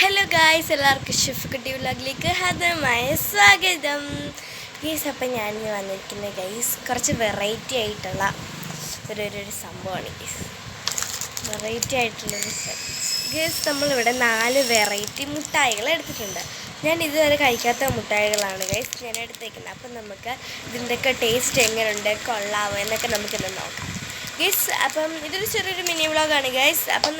Hello guys, എല്ലാവർക്കും ഷിഫ്ക്കുട്ടി വ്ലോഗിലേക്ക് ഹാർദവമായ സ്വാഗതം. Guys, അപ്പം ഞാനിന്ന് വന്നിരിക്കുന്ന ഗൈസ് കുറച്ച് വെറൈറ്റി ആയിട്ടുള്ള ഒരു സംഭവമാണ്. വെറൈറ്റി ആയിട്ടുള്ളൊരു ഗൈസ്, നമ്മളിവിടെ 4 വെറൈറ്റി മുട്ടായികൾ എടുത്തിട്ടുണ്ട്. ഞാൻ ഇതുവരെ കഴിക്കാത്ത മുട്ടായികളാണ് ഗൈസ് ഞാൻ എടുത്തേക്കുന്നത്. അപ്പം നമുക്ക് ഇതിൻ്റെയൊക്കെ ടേസ്റ്റ് എങ്ങനെയുണ്ട്, കൊള്ളാവോ എന്നൊക്കെ നമുക്കിന്ന് നോക്കാം ഗൈസ്. അപ്പം ഇതൊരു ചെറിയൊരു മിനി വ്ളോഗാണ് ഗൈസ്. അപ്പം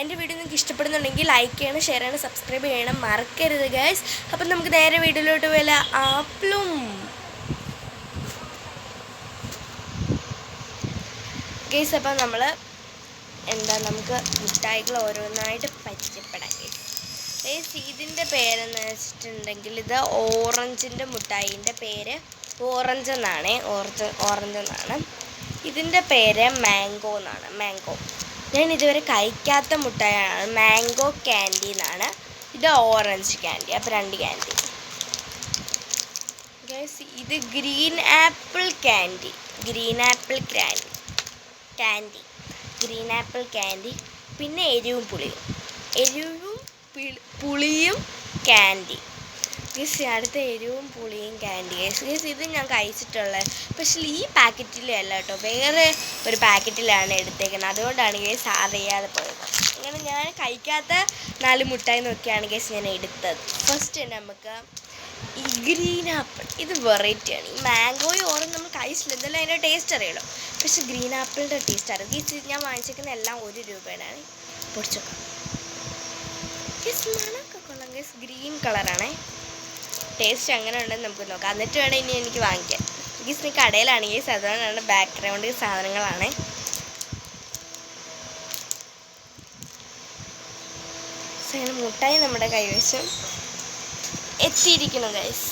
എൻ്റെ വീഡിയോ നിങ്ങൾക്ക് ഇഷ്ടപ്പെടുന്നുണ്ടെങ്കിൽ ലൈക്ക് ചെയ്യണം, ഷെയർ ചെയ്യണം, സബ്സ്ക്രൈബ് ചെയ്യണം, മറക്കരുത് ഗൈസ്. അപ്പം നമുക്ക് നേരെ വീഡിയോയിലോട്ട് വല്ല ആപ്പിളും ഗൈസ്. അപ്പം നമ്മൾ നമുക്ക് മുട്ടായികൾ ഓരോന്നായിട്ട് പരിചയപ്പെടാം ഗൈസ്. ഇതിൻ്റെ പേരെന്ന് വെച്ചിട്ടുണ്ടെങ്കിൽ ഇത് ഓറഞ്ചിൻ്റെ മുട്ടായിൻ്റെ പേര് ഓറഞ്ച് എന്നാണ്. ഓറഞ്ച് എന്നാണ്. ഇതിൻ്റെ പേര് മാംഗോ എന്നാണ്. മാംഗോ ഞാൻ ഇതുവരെ കഴിക്കാത്ത മുട്ടായാണ്. മാംഗോ ക്യാൻഡി എന്നാണ്. ഇത് ഓറഞ്ച് ക്യാൻഡി. അപ്പോൾ 2 ക്യാൻഡി ഗൈസ്. ഇത് green apple candy. Green apple candy. പിന്നെ എരിവും പുളിയും ക്യാൻഡി ഗൈസ്. അടുത്ത എരിവും പുളിയും ക്യാൻഡി ഗൈസ്. ഇത് ഞാൻ കഴിച്ചിട്ടുള്ളത്, പക്ഷേ ഈ പാക്കറ്റിലല്ല കേട്ടോ, വേറെ ഒരു പാക്കറ്റിലാണ് എടുത്തേക്കുന്നത്. അതുകൊണ്ടാണ് ഗൈസ് അറിയാതെ പോയത്. അങ്ങനെ ഞാൻ കഴിക്കാത്ത 4 മുട്ടായി നോക്കിയാണ് ഗൈസ് ഞാൻ എടുത്തത്. ഫസ്റ്റ് നമുക്ക് ഈ ഗ്രീൻ ആപ്പിൾ. ഇത് വെറൈറ്റിയാണ്. ഈ മാംഗോയും ഓറഞ്ച് നമ്മൾ കഴിച്ചില്ല, എന്തായാലും അതിൻ്റെ ടേസ്റ്റ് അറിയുള്ളൂ. പക്ഷേ ഗ്രീൻ ആപ്പിളിൻ്റെ ടേസ്റ്റ് അറിയാം ഗൈസ്. ഞാൻ വാങ്ങിച്ചിരിക്കുന്ന എല്ലാം 1 രൂപയാണ്. പൊടിച്ചോക്കാം ഗൈസ്. മണമൊക്കെ കൊള്ളാം ഗൈസ്. ഗ്രീൻ കളറാണേ. ടേസ്റ്റ് എങ്ങനെ ഉണ്ടെന്ന് നമുക്ക് നോക്കാം, എന്നിട്ട് വേണം ഇനി എനിക്ക് വാങ്ങിക്കാൻ ഗീസ്. നീ കടയിലാണ് ഗീസ്, അതുകൊണ്ടാണ് ബാക്ക്ഗ്രൗണ്ട് സാധനങ്ങളാണ്. അങ്ങനെ മുട്ടായി നമ്മുടെ കൈവശം എത്തിയിരിക്കുന്നു ഗൈസ്.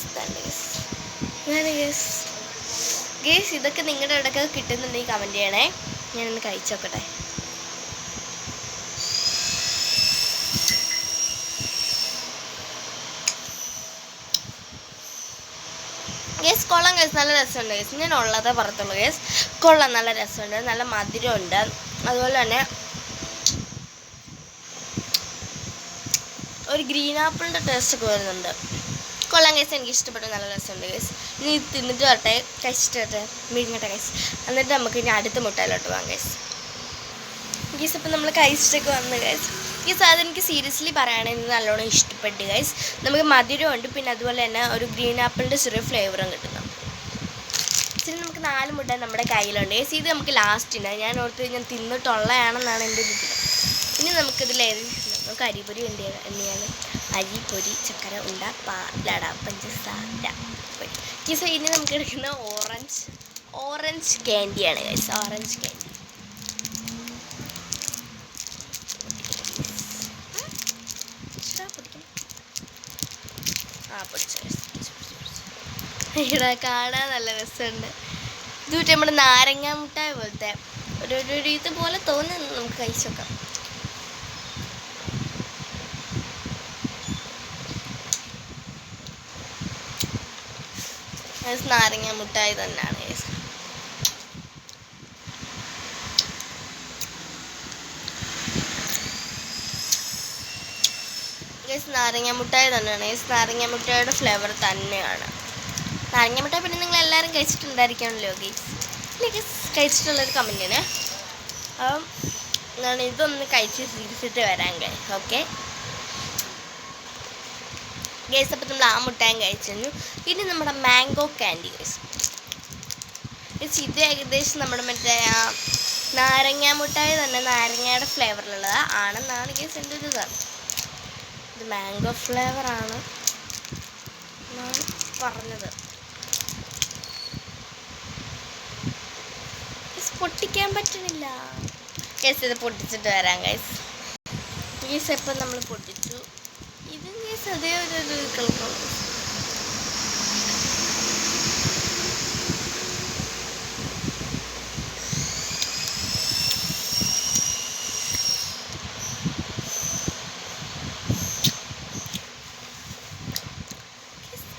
ഗൈസ് ഇതൊക്കെ നിങ്ങളുടെ ഇടയ്ക്ക് കിട്ടുന്നുണ്ടെങ്കിൽ കമൻറ്റ് ചെയ്യണേ. ഞാനൊന്ന് കഴിച്ചു നോക്കട്ടെ. ഗൈസ് കൊള്ളാം ഗൈസ്, നല്ല രസമുണ്ട് ഗൈസ്. ഞാൻ ഉള്ളതേ പറയത്തുള്ളൂ ഗൈസ്. കൊള്ളാം, നല്ല രസമുണ്ട്, നല്ല മധുരമുണ്ട്. അതുപോലെ തന്നെ ഒരു ഗ്രീൻ ആപ്പിളിൻ്റെ ടേസ്റ്റ് ഒക്കെ വരുന്നുണ്ട്. കൊള്ളാം ഗൈസ്, എനിക്ക് ഇഷ്ടപ്പെട്ടു, നല്ല രസമുണ്ട് ഗൈസ്. ഇനി തിന്നിട്ട് വരട്ടെ, കഴിച്ചിട്ട് വരട്ടെ, മിഴുങ്ങട്ടെ ഗൈസ്. എന്നിട്ട് നമുക്ക് ഇനി അടുത്ത മുട്ടായിലോട്ട് പോകാം ഗൈസ്. ഗൈസ് അപ്പം നമ്മൾ കഴിച്ചിട്ടൊക്കെ വന്നു ഗൈസ്. ഈ സാധനം എനിക്ക് സീരിയസ്ലി പറയുകയാണെങ്കിൽ നല്ലോണം ഇഷ്ടപ്പെട്ടു ഗൈസ്. നമുക്ക് മധുരമുണ്ട്, പിന്നെ അതുപോലെ തന്നെ ഒരു ഗ്രീൻ ആപ്പിളിൻ്റെ ചെറിയ ഫ്ലേവറും കിട്ടുന്നു. ഇച്ചിരി നമുക്ക് 4 മുട്ടായി നമ്മുടെ കയ്യിലുണ്ട് ഗൈസ്. ഇത് നമുക്ക് ലാസ്റ്റിന് ഞാൻ ഓർത്ത് ഞാൻ തിന്നിട്ടുള്ളതാണെന്നാണ് എൻ്റെ ഒരു ഇത്. ഇനി നമുക്കിതിൽ നമുക്ക് അരിപ്പൊരി എണ്ണയാണ്. അരിപ്പൊരി, ചക്കര ഉണ്ട, പാലട, പഞ്ചസാര പൊരി ഗൈസ്. ഇനി നമുക്ക് എടുക്കുന്ന ഓറഞ്ച് ക്യാൻഡിയാണ് ഗൈസ്. ഓറഞ്ച് ക്യാൻഡി ഇവിടെ കാണാൻ നല്ല രസമുണ്ട്. ഇത് നമ്മുടെ നാരങ്ങ മുട്ടായി പോലത്തെ ഒരു ഇതുപോലെ തോന്നുന്നു. നമുക്ക് കഴിച്ചു നോക്കാം. നാരങ്ങ മുട്ടായി തന്നെയാണ്. നാരങ്ങ മുട്ടായി തന്നെയാണ്. നാരങ്ങ മുട്ടായിയുടെ ഫ്ലേവർ തന്നെയാണ്. നാരങ്ങ മുട്ടായി പിന്നെ നിങ്ങൾ എല്ലാവരും കഴിച്ചിട്ടുണ്ടായിരിക്കണമല്ലോ ഗൈസ്. കഴിച്ചിട്ടുള്ളൊരു കമൻറ്റിന്. അപ്പം ഞാൻ ഇതൊന്ന് കഴിച്ച് തിരിച്ചിട്ട് വരാം ഗൈസ്. Okay guys. അപ്പം നമ്മൾ ആ മുട്ടായും കഴിച്ചു. ഇനി നമ്മുടെ മാംഗോ ക്യാൻഡി ഗൈസ്. ഇത് ഏകദേശം നമ്മുടെ മറ്റേ നാരങ്ങ മുട്ടായി തന്നെ, നാരങ്ങയുടെ ഫ്ലേവറിലുള്ളത് ആണെന്നാണ് ഗൈസ് എൻ്റെ ഒരു ഇതാണ്. ഇത് മാംഗോ ഫ്ലേവറാണ് എന്നാണ് പറഞ്ഞത്. പൊട്ടിക്കാൻ പറ്റണില്ല ഗൈസ്. ഇത് പൊട്ടിച്ചിട്ട് വരാം ഗൈസ്. ഗൈസ് എപ്പം നമ്മൾ പൊട്ടിച്ചു. ഇത് ഗൈസ് അതേ ഒരു കളിക്കണം.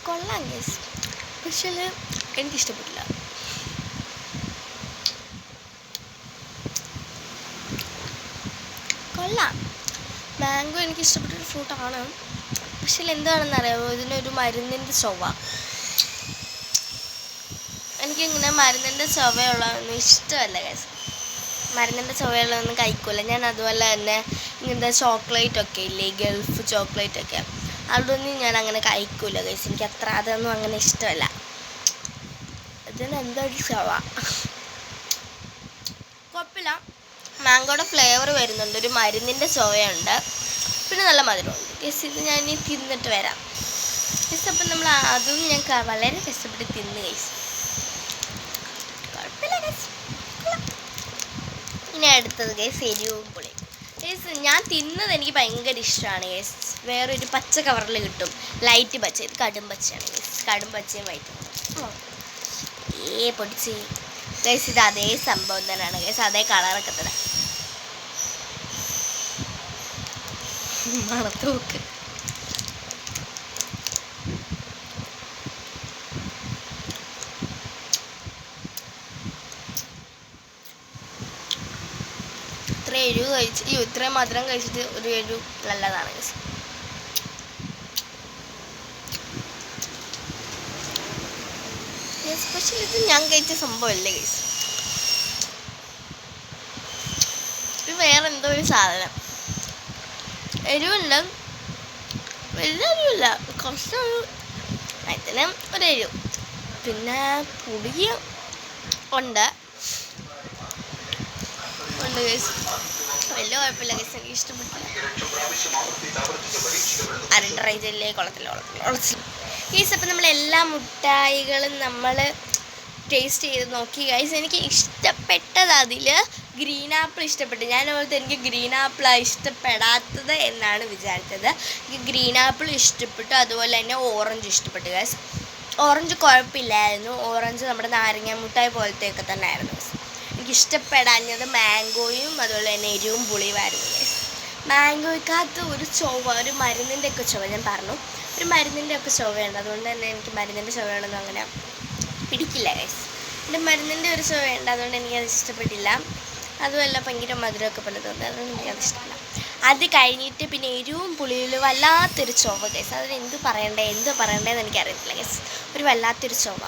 കൊള്ളാം ഗൈസ്, പക്ഷേ എനിക്കിഷ്ടപ്പെട്ടില്ല. കൊള്ളാം, മാംഗോ എനിക്ക് ഇഷ്ടപ്പെട്ടൊരു ഫ്രൂട്ടാണ്, പക്ഷേ എന്താണെന്ന് അറിയാമോ, ഇതിനൊരു മരുന്നിൻ്റെ ചൊവ്വ. എനിക്കിങ്ങനെ മരുന്നിൻ്റെ ചൊവ്വയുള്ളതൊന്നും ഇഷ്ടമല്ല ഗൈസ്. മരുന്നിൻ്റെ ചുവയുള്ളതൊന്നും കഴിക്കില്ല ഞാൻ. അതുപോലെ തന്നെ ഇങ്ങനത്തെ ചോക്ലേറ്റൊക്കെ ഇല്ലേ, ഗൾഫ് ചോക്ലേറ്റൊക്കെ, അതൊന്നും ഞാൻ അങ്ങനെ കഴിക്കില്ല ഗൈസ്. എനിക്ക് അതൊന്നും അങ്ങനെ ഇഷ്ടമല്ല. ഇതിനെന്തോ ഒരു ചുവ, കുഴപ്പമില്ല. മാങ്കോയുടെ ഫ്ലേവർ വരുന്നുണ്ട്, ഒരു മരുന്നിൻ്റെ ചുവയുണ്ട്, പിന്നെ നല്ല മധുരമുണ്ട് ഗൈസ്. ഇത് ഞാൻ ഇനി തിന്നിട്ട് വരാം ഗൈസ്. അപ്പം നമ്മൾ അതും ഞാൻ വളരെ കഷ്ടപ്പെട്ട് തിന്ന് ഗൈസ്. കുഴപ്പമില്ല ഗൈസ്. ഇനി അടുത്തത് ഗൈസ് എരിവും പുളി ഗൈസ്. ഞാൻ തിന്നത് എനിക്ക് ഭയങ്കര ഇഷ്ടമാണ് ഗൈസ്. വേറൊരു പച്ച കവറിൽ കിട്ടും, ലൈറ്റ് പച്ച. ഇത് കടും പച്ചയാണ് ഗൈസ്, കടും പച്ചയും വൈറ്റും പൊടിച്ച് ഗൈസ്. ഇത് അതേ സംഭവം തന്നെയാണ് ഗൈസ്, അതേ കളറൊക്കെ തന്നെ. മണത്ത് നോക്ക്. ഇത്ര എരിവ് ഇത്രയും മധുരം കഴിച്ചിട്ട് ഒരു എരിവ് നല്ലതാണ് ഗൈസ്. പക്ഷേ ഇത് ഞാൻ കഴിച്ച സംഭവമല്ലേ ഗൈസ്, ഇത് വേറെ എന്തോ ഒരു സാധനം. എരിവുണ്ട്, വലിയ എരിവില്ല, കുറച്ചൊരു അതിന് ഒരെരിവ്. പിന്നെ പുളി ഉണ്ട് ഗൈസ്, വലിയ കുഴപ്പമില്ല ഗൈസ്. എനിക്ക് ഇഷ്ടപ്പെട്ടില്ല. ആരും ട്രൈ ചെയ്യില്ലേ? കുളത്തില്ല ഗൈസ്. അപ്പം നമ്മൾ എല്ലാ മുട്ടായികളും നമ്മൾ ടേസ്റ്റ് ചെയ്ത് നോക്കി ഗൈസ്. എനിക്ക് ഇഷ്ടപ്പെട്ടത് അതിൽ ഗ്രീൻ ആപ്പിൾ ഇഷ്ടപ്പെട്ടു. ഞാൻ ഓർത്ത് എനിക്ക് ഗ്രീൻ ആപ്പിളാണ് ഇഷ്ടപ്പെടാത്തത് എന്നാണ് വിചാരിച്ചത്. എനിക്ക് ഗ്രീൻ ആപ്പിൾ ഇഷ്ടപ്പെട്ടു, അതുപോലെ തന്നെ ഓറഞ്ച് ഇഷ്ടപ്പെട്ടു ഗൈസ്. ഓറഞ്ച് കുഴപ്പമില്ലായിരുന്നു, ഓറഞ്ച് നമ്മുടെ നാരങ്ങ മുട്ടായി പോലത്തെയൊക്കെ തന്നെ ആയിരുന്നു ഗൈസ്. എനിക്കിഷ്ടപ്പെടാഞ്ഞത് മാംഗോയും അതുപോലെ തന്നെ എരിവും പുളിയുമായിരുന്നു ഗൈസ്. മാംഗോയ്ക്കകത്ത് ഒരു ചൊവ്വ, ഒരു മരുന്നിൻ്റെ ഒക്കെ ചൊവ്വ, ഞാൻ പറഞ്ഞു ഒരു മരുന്നിൻ്റെ ഒക്കെ ചൊവ്വയുണ്ട്. അതുകൊണ്ട് തന്നെ എനിക്ക് മരുന്നിൻ്റെ ചൊവ്വയുണ്ടെന്ന് അങ്ങനെ പിടിക്കില്ല ഗൈസ്. എൻ്റെ മരുന്നിൻ്റെ ഒരു ചൊവ്വയുണ്ട്, അതുകൊണ്ട് എനിക്കത് ഇഷ്ടപ്പെട്ടില്ല. അതുമല്ല ഭയങ്കര മധുരമൊക്കെ പലതുണ്ട്, അതുകൊണ്ട് എനിക്കത് ഇഷ്ടമില്ല. അത് കഴിഞ്ഞിട്ട് പിന്നെ എരിവും പുളിയിലും വല്ലാത്തൊരു ചൊവ്വ ഗൈസ്. അതിന് എന്ത് പറയണ്ടേന്ന് എനിക്കറിയത്തില്ല ഗൈസ്. ഒരു വല്ലാത്തൊരു ചൊവ്വ,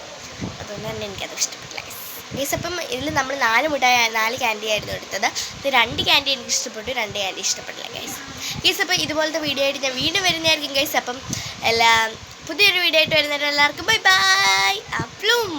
അതുകൊണ്ട് തന്നെ എനിക്കത് ഇഷ്ടപ്പെട്ടില്ല ഗൈസ്. ഗൈസ് അപ്പം ഇതിൽ നമ്മൾ 4 ക്യാൻഡി ആയിരുന്നു എടുത്തത്. ഇത് 2 ക്യാൻഡി എനിക്ക് ഇഷ്ടപ്പെട്ടു, 2 ക്യാൻഡി ഇഷ്ടപ്പെട്ടില്ല ഗൈസ്. ഗൈസ് അപ്പം ഇതുപോലത്തെ വീഡിയോ ആയിട്ട് ഞാൻ വീണ്ടും വരുന്നതായിരിക്കും ഗൈസ്. അപ്പം പുതിയൊരു വീഡിയോ ആയിട്ട് വരുന്നവരെല്ലാവർക്കും ബൈ ബൈ. അപ്ലും